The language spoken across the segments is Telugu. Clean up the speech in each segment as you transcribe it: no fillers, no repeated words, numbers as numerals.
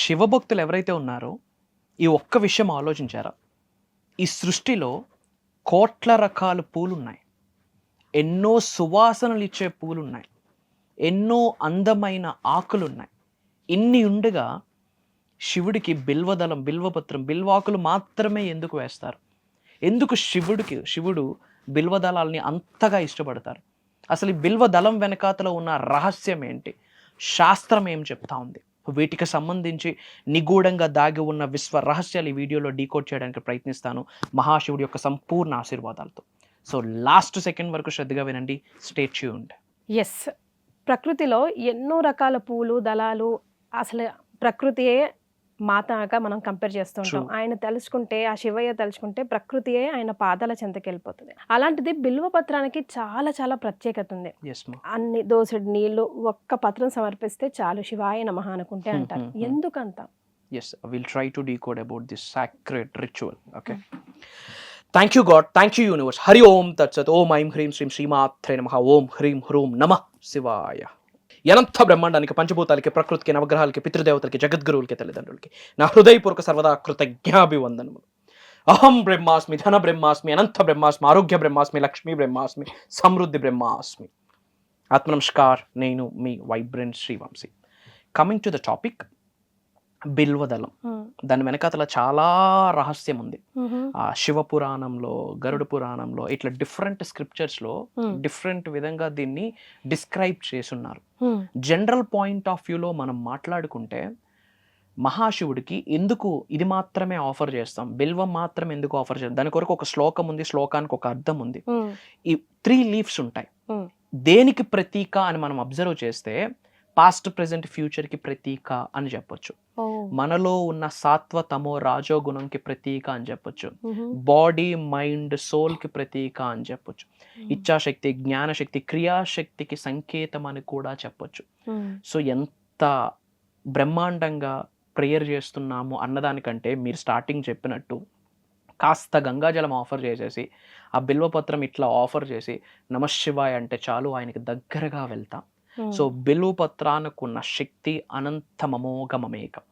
శివభక్తులు ఎవరైతే ఉన్నారో ఈ ఒక్క విషయం ఆలోచించారా? ఈ సృష్టిలో కోట్ల రకాల పూలున్నాయి, ఎన్నో సువాసనలు ఇచ్చే పూలున్నాయి, ఎన్నో అందమైన ఆకులున్నాయి. ఇన్ని ఉండగా శివుడికి బిల్వదళం, బిల్వపత్రం, బిల్వాకులు మాత్రమే ఎందుకు వేస్తారు? ఎందుకు శివుడు బిల్వదళాల్ని అంతగా ఇష్టపడతారు? అసలు ఈ బిల్వదళం వెనకాతలో ఉన్న రహస్యం ఏంటి? శాస్త్రం ఏం చెప్తా ఉంది? వీటికి సంబంధించి నిగూఢంగా దాగి ఉన్న విశ్వ రహస్యాలు ఈ వీడియోలో డీకోడ్ చేయడానికి ప్రయత్నిస్తాను, మహాశివుడి యొక్క సంపూర్ణ ఆశీర్వాదాలతో. సో లాస్ట్ సెకండ్ వరకు శ్రద్ధగా వినండి. Stay tuned. ఎస్, ప్రకృతిలో ఎన్నో రకాల పూలు దళాలు, అసలు ప్రకృతియే మాతగా మనం కంపేర్ చేస్తుంటాం. ఆయన తలుచుకుంటే, ఆ శివయ్య తలుచుకుంటే ప్రకృతియే ఆయన పాదాల చెంతకి వెళ్ళిపోతుంది. అలాంటిది బిల్వపత్రానికి చాలా చాలా ప్రత్యేకత ఉంది. అన్ని దోసెడు నీళ్లు ఒక్క పత్రం సమర్పిస్తే చాలు శివాయ నమః అనుకుంటే అంటారు. ఎందుకంత? Yes, we'll try to decode about this sacred ritual. Okay. Thank you God, thank you universe. Hari Om Tat Sat. Om Aim Hrim Shrim Shrimatre Namaha. Om Hrim Hrum Namah Shivaya. అనంత బ్రహ్మాండానికి, పంచభూతాలకి, ప్రకృతికి, నవగ్రహాలకి, పితృదేవతలకి, జగద్గురువులకి, తల్లిదండ్రులకి నా హృదయపూర్వక సర్వదా కృతజ్ఞాభివందనములు. అహం బ్రహ్మాస్మి, ధన బ్రహ్మాస్మి, అనంత బ్రహ్మాస్మి, ఆరోగ్య బ్రహ్మాస్మి, లక్ష్మీ బ్రహ్మాస్మి, సమృద్ధి బ్రహ్మాస్మి. ఆత్మ నమస్కార్, నేను మీ vibrant Srivamshi. Coming to the topic, బిల్వదళం. దాని వెనకాతల చాలా రహస్యం ఉంది. ఆ శివ పురాణంలో, గరుడ పురాణంలో, ఇట్లా డిఫరెంట్ స్క్రిప్చర్స్ లో డిఫరెంట్ విధంగా దీన్ని డిస్క్రైబ్ చేసున్నారు. జనరల్ పాయింట్ ఆఫ్ వ్యూలో మనం మాట్లాడుకుంటే, మహాశివుడికి ఎందుకు ఇది మాత్రమే ఆఫర్ చేస్తాం, బిల్వం మాత్రం ఎందుకు ఆఫర్ చేస్తాం? దాని కొరకు ఒక శ్లోకం ఉంది, శ్లోకానికి ఒక అర్థం ఉంది. ఈ 3 లీవ్స్ ఉంటాయి. దేనికి ప్రతీక అని మనం అబ్జర్వ్ చేస్తే, పాస్ట్, ప్రెసెంట్, ఫ్యూచర్ కి ప్రతీక అని చెప్పొచ్చు. మనలో ఉన్న సాత్వ, తమో, రాజో గుణంకి ప్రతీక అని చెప్పొచ్చు. బాడీ, మైండ్, సోల్ కి ప్రతీక అని చెప్పొచ్చు. ఇచ్ఛాశక్తి, జ్ఞానశక్తి, క్రియాశక్తికి సంకేతం అని కూడా చెప్పొచ్చు. సో ఎంత బ్రహ్మాండంగా ప్రేయర్ చేస్తున్నాము అన్నదానికంటే, మీరు స్టార్టింగ్ చెప్పినట్టు కాస్త గంగాజలం ఆఫర్ చేసేసి, ఆ బిల్వపత్రం ఇట్లా ఆఫర్ చేసి నమశివాయ అంటే చాలు, ఆయనకి దగ్గరగా వెళ్తాం. సో బిల్వపత్రానికి ఉన్న శక్తి అనంతమమోఘమమేకం.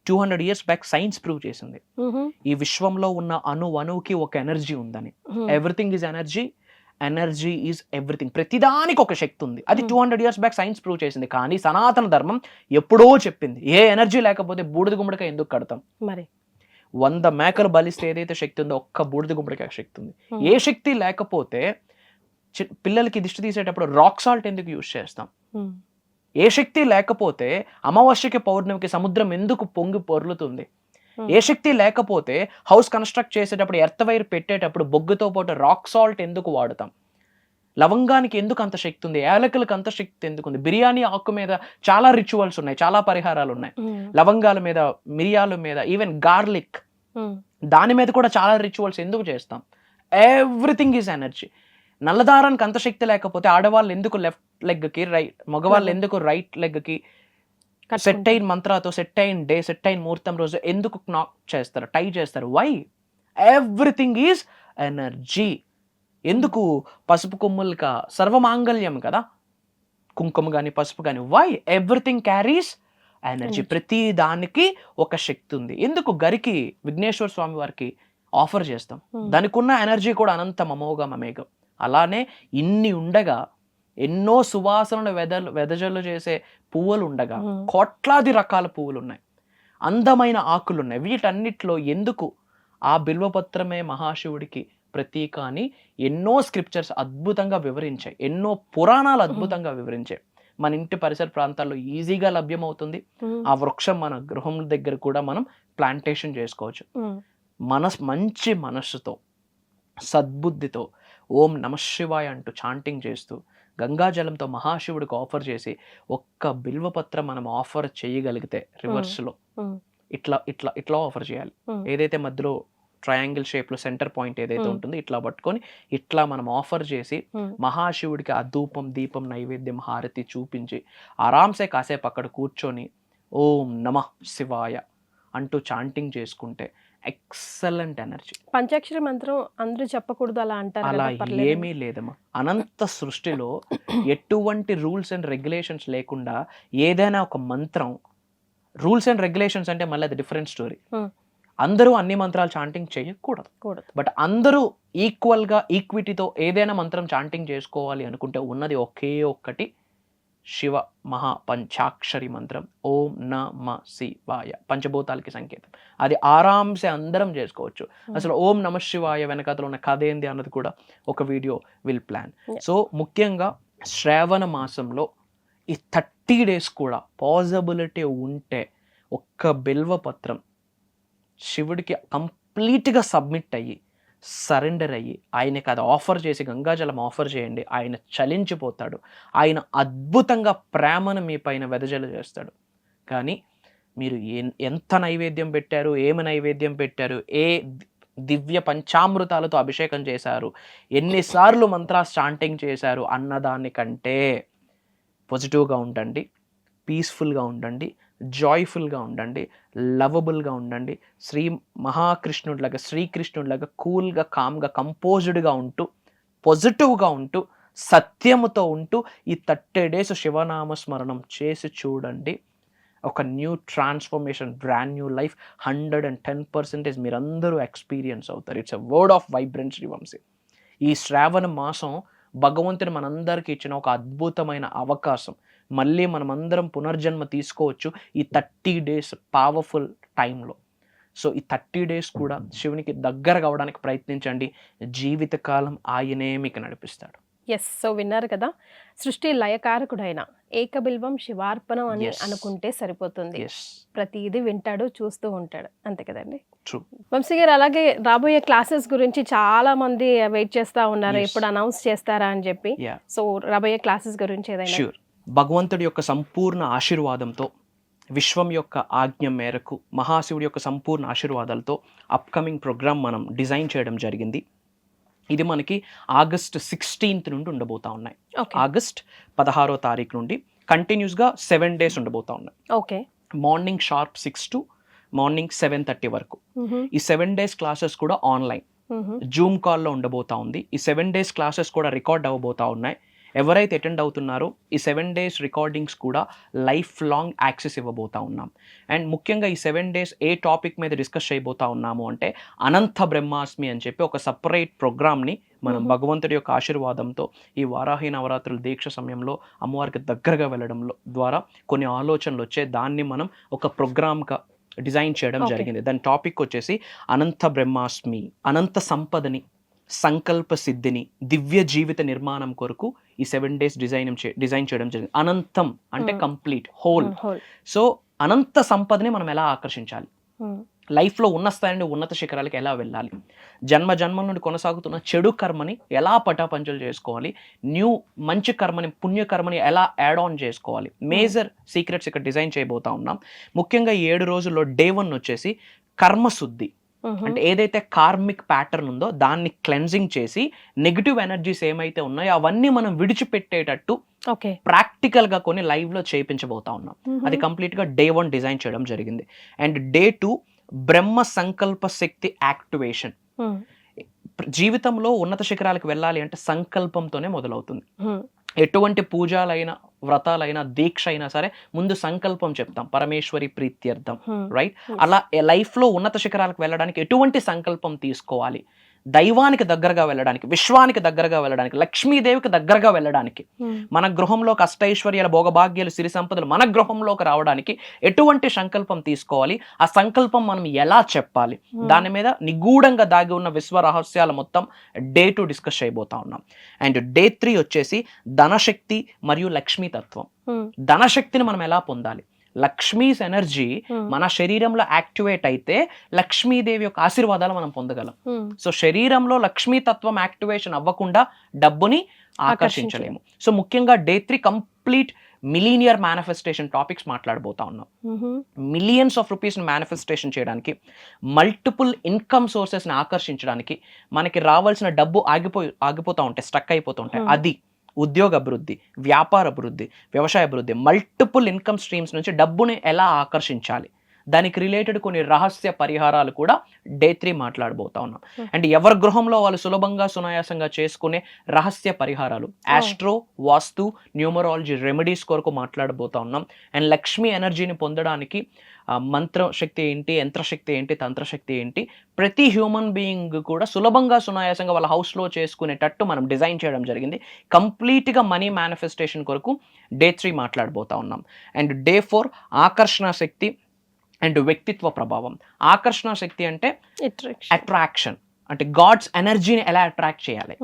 200 years బ్యాక్ సైన్స్ ప్రూవ్ చేసింది, ఈ విశ్వంలో ఉన్న అణువుకి ఒక ఎనర్జీ ఉందని. Everything is energy, energy is everything. ప్రతిదానికి ఒక శక్తి ఉంది. అది 200 years బ్యాక్ సైన్స్ ప్రూవ్ చేసింది. కానీ సనాతన ధర్మం ఎప్పుడో చెప్పింది, ఏ ఎనర్జీ లేకపోతే బూడిద గుమ్మడికాయ ఎందుకు కడతాం? మరి 100 మేకలు బలిస్తే ఏదైతే శక్తి ఉందో, ఒక్క బూడిద గుమ్మడికాయ శక్తి ఉంది. ఏ శక్తి లేకపోతే పిల్లలకి దిష్టి తీసేటప్పుడు రాక్ సాల్ట్ ఎందుకు యూజ్ చేస్తాం? ఏ శక్తి లేకపోతే అమావాస్యకి, పౌర్ణమికి సముద్రం ఎందుకు పొంగి పొర్లుతుంది? ఏ శక్తి లేకపోతే హౌస్ కన్స్ట్రక్ట్ చేసేటప్పుడు, ఎర్త్ వైర్ పెట్టేటప్పుడు బొగ్గుతో పాటు రాక్ సాల్ట్ ఎందుకు వాడతాం? లవంగానికి ఎందుకు అంత శక్తి ఉంది? యాలకులకు అంత శక్తి ఎందుకు ఉంది? బిర్యానీ ఆకు మీద చాలా రిచువల్స్ ఉన్నాయి, చాలా పరిహారాలు ఉన్నాయి. లవంగాల మీద, మిరియాల మీద, ఈవెన్ గార్లిక్, దాని మీద కూడా చాలా రిచువల్స్ ఎందుకు చేస్తాం? Everything is energy. నల్లదారానికి అంత శక్తి లేకపోతే ఆడవాళ్ళు ఎందుకు లెఫ్ట్ లెగ్ కి, మగవాళ్ళు ఎందుకు రైట్ లెగ్ కి సెట్ అయిన మంత్రాతో, సెట్ అయిన డే, సెట్ అయిన ముహూర్తం రోజు ఎందుకు నాక్ చేస్తారు, టై చేస్తారు? వై? Everything is energy. ఎందుకు? పసుపు కొమ్ములక సర్వమాంగళ్యం కదా, కుంకుమ కానీ, పసుపు కానీ. వై? Everything carries energy. ప్రతి దానికి ఒక శక్తి ఉంది. ఎందుకు గరికి, విఘ్నేశ్వర స్వామి వారికి ఆఫర్ చేస్తాం? దానికి ఉన్న ఎనర్జీ కూడా అనంతం, అమోఘమమేఘం. అలానే ఇన్ని ఉండగా, ఎన్నో సువాసనలు వెదజల్లు చేసే పువ్వులు ఉండగా, కోట్లాది రకాల పువ్వులు ఉన్నాయి, అందమైన ఆకులు ఉన్నాయి. వీటన్నిటిలో ఎందుకు ఆ బిల్వపత్రమే మహాశివుడికి ప్రతీక అని ఎన్నో స్క్రిప్చర్స్ అద్భుతంగా వివరించాయి, ఎన్నో పురాణాలు అద్భుతంగా వివరించాయి. మన ఇంటి పరిసర ప్రాంతాల్లో ఈజీగా లభ్యమవుతుంది. ఆ వృక్షం మన గృహం దగ్గర కూడా మనం ప్లాంటేషన్ చేసుకోవచ్చు. మంచి మనస్సుతో, సద్బుద్ధితో ఓం నమశివాయ అంటూ చాంటింగ్ చేస్తూ, గంగాజలంతో మహాశివుడికి ఆఫర్ చేసి, ఒక్క బిల్వపత్రం మనం ఆఫర్ చేయగలిగితే రివర్స్లో ఇట్లా ఇట్లా ఇట్లా ఆఫర్ చేయాలి. ఏదైతే మధ్యలో ట్రయాంగిల్ షేప్ లో సెంటర్ పాయింట్ ఏదైతే ఉంటుందో, ఇట్లా పట్టుకొని ఇట్లా మనం ఆఫర్ చేసి మహాశివుడికి ఆ ధూపం, దీపం, నైవేద్యం, హారతి చూపించి ఆరాంసే కాసేపు అక్కడ కూర్చొని ఓం నమః శివాయ అంటూ చాంటింగ్ చేసుకుంటే ఎక్సలెంట్ ఎనర్జీ. పంచాక్షరి మంత్రం అందరూ చెప్పకూడదు అలా అంటారు. అలా ఏమీ లేదమ్మా. అనంత సృష్టిలో ఎటువంటి రూల్స్ అండ్ రెగ్యులేషన్స్ లేకుండా ఏదైనా ఒక మంత్రం రూల్స్ అండ్ రెగ్యులేషన్స్ అంటే మళ్ళీ అది డిఫరెంట్ స్టోరీ. Hmm. అందరూ అన్ని మంత్రాలు చాంటింగ్ చేయకూడదు, బట్ అందరూ ఈక్వల్గా ఈక్విటీతో ఏదైనా మంత్రం చాంటింగ్ చేసుకోవాలి అనుకుంటే ఉన్నది ఒకే ఒక్కటి శివ మహా పంచాక్షరి మంత్రం ఓం నమ శివాయ, పంచభూతాలకి సంకేతం. అది ఆరాంసే అందరం చేసుకోవచ్చు. అసలు ఓం నమ శివాయ వెనకాతలో ఉన్న కథ ఏంది అన్నది కూడా ఒక వీడియో విల్ ప్లాన్. సో ముఖ్యంగా శ్రావణ మాసంలో ఈ 30 days కూడా పాసిబిలిటీ ఉంటే ఒక్క బిల్వపత్రం శివుడికి కంప్లీట్గా సబ్మిట్ అయ్యి సరెండర్ అయ్యి ఆయనకి అది ఆఫర్ చేసి గంగాజలం ఆఫర్ చేయండి. ఆయన చలించిపోతాడు. ఆయన అద్భుతంగా ప్రేమను మీ పైన వెదజల చేస్తాడు. కానీ మీరు ఎంత నైవేద్యం పెట్టారు, ఏమి నైవేద్యం పెట్టారు, ఏ దివ్య పంచామృతాలతో అభిషేకం చేశారు, ఎన్నిసార్లు మంత్రాస్ చాంటింగ్ చేశారు అన్నదానికంటే పాజిటివ్గా ఉండండి, పీస్ఫుల్గా ఉండండి, జాయ్ఫుల్గా ఉండండి, లవబుల్గా ఉండండి. మహాకృష్ణుడిలాగా శ్రీకృష్ణుడిలాగా కూల్గా కామ్గా కంపోజ్డ్గా ఉంటూ పాజిటివ్గా ఉంటూ సత్యముతో ఉంటూ ఈ 30 days శివనామస్మరణం చేసి చూడండి. ఒక new transformation, brand new life 110% మీరందరూ ఎక్స్పీరియన్స్ అవుతారు. It's a word of vibrance Vamshi. ఈ శ్రావణ మాసం భగవంతుని మనందరికీ ఇచ్చిన ఒక అద్భుతమైన అవకాశం. మళ్ళీ మనమందరం పునర్జన్మ తీసుకోవచ్చు ఈ 30 days పవర్ఫుల్ టైంలో. సో ఈ 30 days కూడా శివునికి దగ్గర కావడానికి ప్రయత్నించండి. జీవితకాలం ఆయనే మీకు నడిపిస్తాడు. ఎస్, సో విన్నారు కదా, సృష్టి లయకారకుడైన ఏకబిల్వం శివార్పణం అని అనుకుంటే సరిపోతుంది. ప్రతిదీ వింటాడు, చూస్తూ ఉంటాడు, అంతే కదండి. వంశీ గారు, అలాగే రాబోయే క్లాసెస్ గురించి చాలా మంది వెయిట్ చేస్తా ఉన్నారు, ఎప్పుడు అనౌన్స్ చేస్తారా అని చెప్పి. సో రాబోయే క్లాసెస్ గురించి ఏదైనా? భగవంతుడి యొక్క సంపూర్ణ ఆశీర్వాదంతో, విశ్వం యొక్క ఆజ్ఞ మేరకు, మహాశివుడి యొక్క సంపూర్ణ ఆశీర్వాదాలతో అప్కమింగ్ ప్రోగ్రామ్ మనం డిజైన్ చేయడం జరిగింది. ఇది మనకి August 16th నుండి ఉండబోతా ఉన్నాయి. August 16వ తారీఖు నుండి కంటిన్యూస్గా 7 days ఉండబోతా ఉన్నాయి. Okay, morning sharp 6 to morning 7:30 వరకు. ఈ 7 days క్లాసెస్ కూడా ఆన్లైన్ జూమ్ కాల్లో ఉండబోతా ఉంది. ఈ 7 days క్లాసెస్ కూడా రికార్డ్ అవ్వబోతా ఉన్నాయి. ఎవరైతే అటెండ్ అవుతున్నారో ఈ 7 days రికార్డింగ్స్ కూడా లైఫ్ లాంగ్ యాక్సెస్ ఇవ్వబోతా ఉన్నాం. అండ్ ముఖ్యంగా ఈ 7 days ఏ టాపిక్ మీద డిస్కస్ చేయబోతా ఉన్నాము అంటే అనంత బ్రహ్మాస్మి అని చెప్పి ఒక సపరేట్ ప్రోగ్రామ్ని మనం భగవంతుడి యొక్క ఆశీర్వాదంతో ఈ వారాహి నవరాత్రుల దీక్ష సమయంలో అమ్మవారికి దగ్గరగా వెళ్ళడంలో ద్వారా కొన్ని ఆలోచనలు వచ్చాయి. దాన్ని మనం ఒక ప్రోగ్రామ్గా డిజైన్ చేయడం జరిగింది. దాని టాపిక్ వచ్చేసి అనంత బ్రహ్మాస్మి, అనంత సంపదని, సంకల్ప సిద్ధిని, దివ్య జీవిత నిర్మాణం కొరకు ఈ 7 days డిజైన్ చేయడం జరిగింది. అనంతం అంటే కంప్లీట్, హోల్. సో అనంత సంపదని మనం ఎలా ఆకర్షించాలి, లైఫ్లో ఉన్న స్థాయి నుండి ఉన్నత శిఖరాలకి ఎలా వెళ్ళాలి, జన్మల నుండి కొనసాగుతున్న చెడు కర్మని ఎలా పటాపంచలు చేసుకోవాలి, మంచి కర్మని, పుణ్యకర్మని ఎలా యాడ్ ఆన్ చేసుకోవాలి, మేజర్ సీక్రెట్స్ ఇక్కడ డిజైన్ చేయబోతా ఉన్నాం. ముఖ్యంగా 7 రోజుల్లో డే 1 వచ్చేసి కర్మశుద్ధి. అంటే ఏదైతే కార్మిక్ ప్యాటర్న్ ఉందో దాన్ని క్లెన్జింగ్ చేసి నెగిటివ్ ఎనర్జీస్ ఏమైతే ఉన్నాయో అవన్నీ మనం విడిచిపెట్టేటట్టు ప్రాక్టికల్ గా కొన్ని లైవ్ లో చేయించబోతా ఉన్నాం. అది కంప్లీట్ గా డే 1 డిజైన్ చేయడం జరిగింది. అండ్ డే 2 బ్రహ్మ సంకల్ప శక్తి యాక్టివేషన్. జీవితంలో ఉన్నత శిఖరాలకు వెళ్ళాలి అంటే సంకల్పంతోనే మొదలవుతుంది. ఎటువంటి పూజలైనా, వ్రతాలైనా, దీక్ష అయినా సరే ముందు సంకల్పం చెప్తాం, పరమేశ్వరి ప్రీత్యర్థం, రైట్? అలా లైఫ్ లో ఉన్నత శిఖరాలకు వెళ్ళడానికి ఎటువంటి సంకల్పం తీసుకోవాలి, దైవానికి దగ్గరగా వెళ్ళడానికి, విశ్వానికి దగ్గరగా వెళ్ళడానికి, లక్ష్మీదేవికి దగ్గరగా వెళ్ళడానికి, మన గృహంలోకి అష్టైశ్వర్యాల, భోగభాగ్యాలు, సిరి సంపదలు మన గృహంలోకి రావడానికి ఎటువంటి సంకల్పం తీసుకోవాలి, ఆ సంకల్పం మనం ఎలా చెప్పాలి, దాని మీద నిగూఢంగా దాగి ఉన్న విశ్వ రహస్యాల మొత్తం డే 2 డిస్కస్ చేయబోతా ఉన్నాం. అండ్ డే 3 వచ్చేసి ధనశక్తి మరియు లక్ష్మీ తత్వం. ధనశక్తిని మనం ఎలా పొందాలి, లక్ష్మీస్ ఎనర్జీ మన శరీరంలో యాక్టివేట్ అయితే లక్ష్మీదేవి యొక్క ఆశీర్వాదాలు మనం పొందగలం. సో శరీరంలో లక్ష్మీ తత్వం యాక్టివేషన్ అవ్వకుండా డబ్బుని ఆకర్షించలేము. సో ముఖ్యంగా day 3 complete millionaire manifestation topics మాట్లాడబోతా ఉన్నాం. మిలియన్స్ ఆఫ్ రూపీస్ మేనిఫెస్టేషన్ చేయడానికి, మల్టిపుల్ ఇన్కమ్ సోర్సెస్ని ఆకర్షించడానికి, మనకి రావాల్సిన డబ్బు ఆగిపోతూ ఉంటాయి, స్టక్ అయిపోతూ ఉంటాయి, అది ఉద్యోగ అభివృద్ధి, వ్యాపార అభివృద్ధి, వ్యవసాయ అభివృద్ధి, మల్టిపుల్ ఇన్కమ్ స్ట్రీమ్స్ నుంచి డబ్బుని ఎలా ఆకర్షించాలి, దానికి రిలేటెడ్ కొన్ని రహస్య పరిహారాలు కూడా డే 3 మాట్లాడబోతా ఉన్నాం. అండ్ ఎవరి గృహంలో వాళ్ళు సులభంగా సునాయాసంగా చేసుకునే రహస్య పరిహారాలు, ఆస్ట్రో, వాస్తు, న్యూమరాలజీ రెమెడీస్ కొరకు మాట్లాడబోతా ఉన్నాం. అండ్ లక్ష్మీ ఎనర్జీని పొందడానికి మంత్రశక్తి ఏంటి, యంత్రశక్తి ఏంటి, తంత్రశక్తి ఏంటి, ప్రతి హ్యూమన్ బీయింగ్ కూడా సులభంగా సునాయాసంగా వాళ్ళ హౌస్లో చేసుకునేటట్టు మనం డిజైన్ చేయడం జరిగింది. కంప్లీట్గా మనీ మేనిఫెస్టేషన్ కొరకు డే 3 మాట్లాడబోతా ఉన్నాం. అండ్ డే 4 ఆకర్షణ శక్తి అండ్ వ్యక్తిత్వ ప్రభావం. ఆకర్షణ శక్తి అంటే అట్రాక్షన్, అంటే గాడ్స్ ఎనర్జీని ఎలా అట్రాక్ట్ చేయాలి,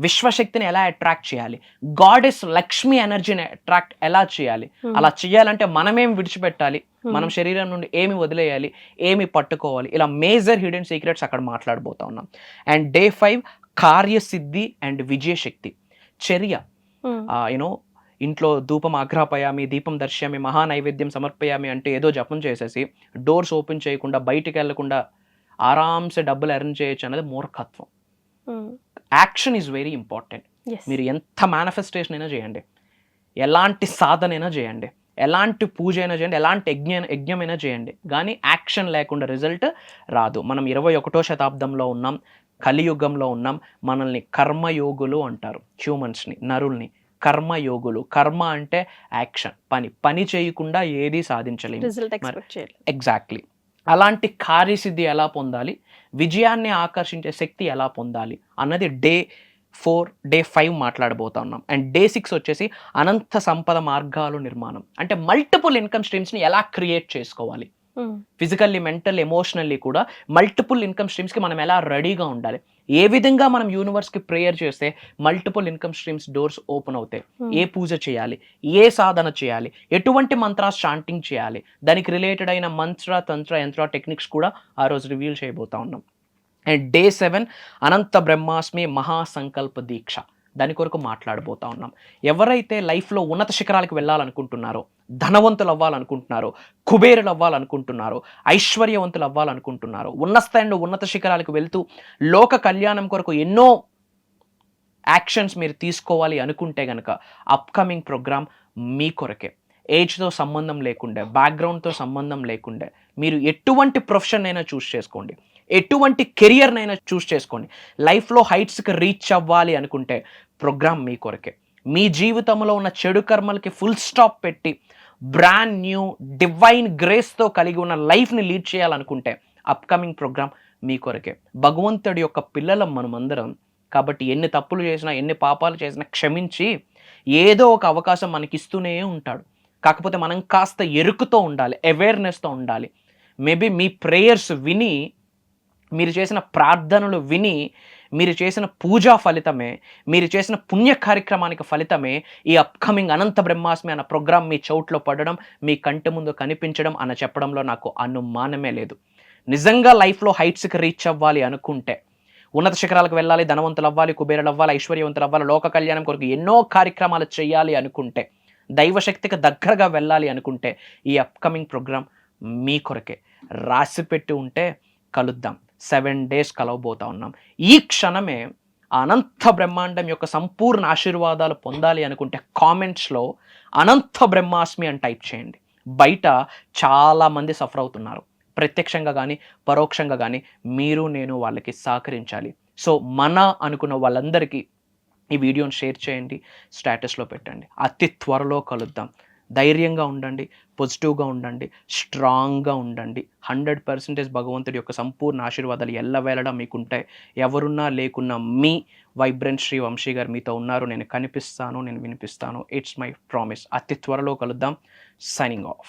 విశ్వశక్తిని ఎలా అట్రాక్ట్ చేయాలి, గాడెస్ లక్ష్మి ఎనర్జీని అట్రాక్ట్ ఎలా చేయాలి. అలా చేయాలంటే మనమేం విడిచిపెట్టాలి, మనం శరీరం నుండి ఏమి వదిలేయాలి, ఏమి పట్టుకోవాలి, ఇలా మేజర్ హిడెన్ సీక్రెట్స్ అక్కడ మాట్లాడబోతా ఉన్నాం. And day 5 Karyasiddhi and విజయశక్తి. చర్య, యూనో ఇంట్లో ధూపం ఆగ్రాపయామి, దీపం దర్శయామి, మహా నైవేద్యం సమర్పయామి అంటే ఏదో జపం చేసేసి డోర్స్ ఓపెన్ చేయకుండా బయటికి వెళ్లకుండా ఆరామ్సే డబ్బులు ఎర్న్ చేయొచ్చు అనేది మూర్ఖత్వం. Action is very important. మీరు ఎంత మేనిఫెస్టేషన్ అయినా చేయండి, ఎలాంటి సాధన అయినా చేయండి, ఎలాంటి పూజ అయినా చేయండి, ఎలాంటి యజ్ఞమైనా చేయండి, కానీ యాక్షన్ లేకుండా రిజల్ట్ రాదు. మనం 21వ శతాబ్దంలో ఉన్నాం, కలియుగంలో ఉన్నాం. మనల్ని కర్మయోగులు అంటారు, హ్యూమన్స్ని, నరుల్ని కర్మయోగులు. కర్మ అంటే యాక్షన్, పని చేయకుండా ఏది సాధించలేము. ఎగ్జాక్ట్లీ. అలాంటి కార్యసిద్ధి ఎలా పొందాలి, విజయాన్ని ఆకర్షించే శక్తి ఎలా పొందాలి అన్నది డే 4, డే 5 మాట్లాడబోతా ఉన్నాం. అండ్ డే 6 వచ్చేసి అనంత సంపద మార్గాలు నిర్మాణం, అంటే మల్టిపుల్ ఇన్కమ్ స్ట్రీమ్స్ని ఎలా క్రియేట్ చేసుకోవాలి. ఫిజికల్లీ, మెంటల్, ఎమోషనల్లీ కూడా మల్టిపుల్ ఇన్కమ్ స్ట్రీమ్స్కి మనం ఎలా రెడీగా ఉండాలి, ఏ విధంగా మనం యూనివర్స్కి ప్రేయర్ చేస్తే multiple income streams doors open అవుతాయి, ఏ పూజ చేయాలి, ఏ సాధన చేయాలి, ఎటువంటి మంత్రాస్ చాంటింగ్ చేయాలి, దానికి రిలేటెడ్ అయిన మంత్ర, తంత్ర, యంత్ర టెక్నిక్స్ కూడా ఆ రోజు రివీల్ చేయబోతా ఉన్నాం. అండ్ డే 7 అనంత బ్రహ్మాస్మి మహాసంకల్ప దీక్ష, దాని కొరకు మాట్లాడబోతా ఉన్నాం. ఎవరైతే లైఫ్లో ఉన్నత శిఖరాలకు వెళ్ళాలనుకుంటున్నారో, ధనవంతులు అవ్వాలనుకుంటున్నారో, కుబేరులు అవ్వాలనుకుంటున్నారో, ఐశ్వర్యవంతులు అవ్వాలనుకుంటున్నారో, ఉన్నత శిఖరాలకు వెళ్తూ లోక కళ్యాణం కొరకు ఎన్నో యాక్షన్స్ మీరు తీసుకోవాలి అనుకుంటే కనుక అప్కమింగ్ ప్రోగ్రామ్ మీ కొరకే. ఏజ్తో సంబంధం లేకుండే, బ్యాక్గ్రౌండ్తో సంబంధం లేకుండే, మీరు ఎటువంటి ప్రొఫెషన్ అయినా చూస్ చేసుకోండి, ఎటువంటి కెరియర్నైనా చూస్ చేసుకోండి. లైఫ్లో హైట్స్కి రీచ్ అవ్వాలి అనుకుంటే ప్రోగ్రామ్ మీ కొరకే. మీ జీవితంలో ఉన్న చెడు కర్మలకి ఫుల్ స్టాప్ పెట్టి బ్రాండ్ న్యూ డివైన్ గ్రేస్తో కలిగి ఉన్న లైఫ్ని లీడ్ చేయాలనుకుంటే అప్కమింగ్ ప్రోగ్రామ్ మీ కొరకే. భగవంతుడి యొక్క పిల్లలం మనమందరం, కాబట్టి ఎన్ని తప్పులు చేసినా, ఎన్ని పాపాలు చేసినా క్షమించి ఏదో ఒక అవకాశం మనకిస్తూనే ఉంటాడు. కాకపోతే మనం కాస్త ఎరుకుతో ఉండాలి, అవేర్నెస్తో ఉండాలి. మేబీ మీ ప్రేయర్స్ విని, మీరు చేసిన ప్రార్థనలు విని, మీరు చేసిన పూజా ఫలితమే, మీరు చేసిన పుణ్య కార్యక్రమానికి ఫలితమే ఈ అప్కమింగ్ అనంత బ్రహ్మాస్మి అన్న ప్రోగ్రామ్ మీ చౌట్లో పడడం, మీ కంటి ముందు కనిపించడం అన్న చెప్పడంలో నాకు అనుమానమే లేదు. నిజంగా లైఫ్లో హైట్స్కి రీచ్ అవ్వాలి అనుకుంటే, ఉన్నత శిఖరాలకు వెళ్ళాలి, ధనవంతులు అవ్వాలి, కుబేరులు అవ్వాలి, ఐశ్వర్యవంతులు అవ్వాలి, లోక కళ్యాణం కొరకు ఎన్నో కార్యక్రమాలు చేయాలి అనుకుంటే, దైవశక్తికి దగ్గరగా వెళ్ళాలి అనుకుంటే ఈ అప్కమింగ్ ప్రోగ్రామ్ మీ కొరకే. రాసిపెట్టి ఉంటే కలుద్దాం. 7 days కలవబోతా ఉన్నాం. ఈ క్షణమే అనంత బ్రహ్మాండం యొక్క సంపూర్ణ ఆశీర్వాదాలు పొందాలి అనుకుంటే కామెంట్స్లో అనంత బ్రహ్మాస్మి అని టైప్ చేయండి. బయట చాలామంది సఫర్ అవుతున్నారు, ప్రత్యక్షంగా కానీ పరోక్షంగా కానీ. మీరు నేను వాళ్ళకి సహకరించాలి. సో మన అనుకున్న వాళ్ళందరికీ ఈ వీడియోని షేర్ చేయండి, స్టేటస్లో పెట్టండి. అతి త్వరలో కలుద్దాం. ధైర్యంగా ఉండండి, పాజిటివ్గా ఉండండి, స్ట్రాంగ్గా ఉండండి. 100% భగవంతుడి యొక్క సంపూర్ణ ఆశీర్వాదాలు ఎల్లవేళలా మీకుంటాయి. ఎవరున్నా లేకున్నా మీ వైబ్రెంట్ శ్రీ వంశీ గారు మీతో ఉన్నారు. నేను కనిపిస్తాను, నేను వినిపిస్తాను. It's my promise. అతి త్వరలో కలుద్దాం. Signing off.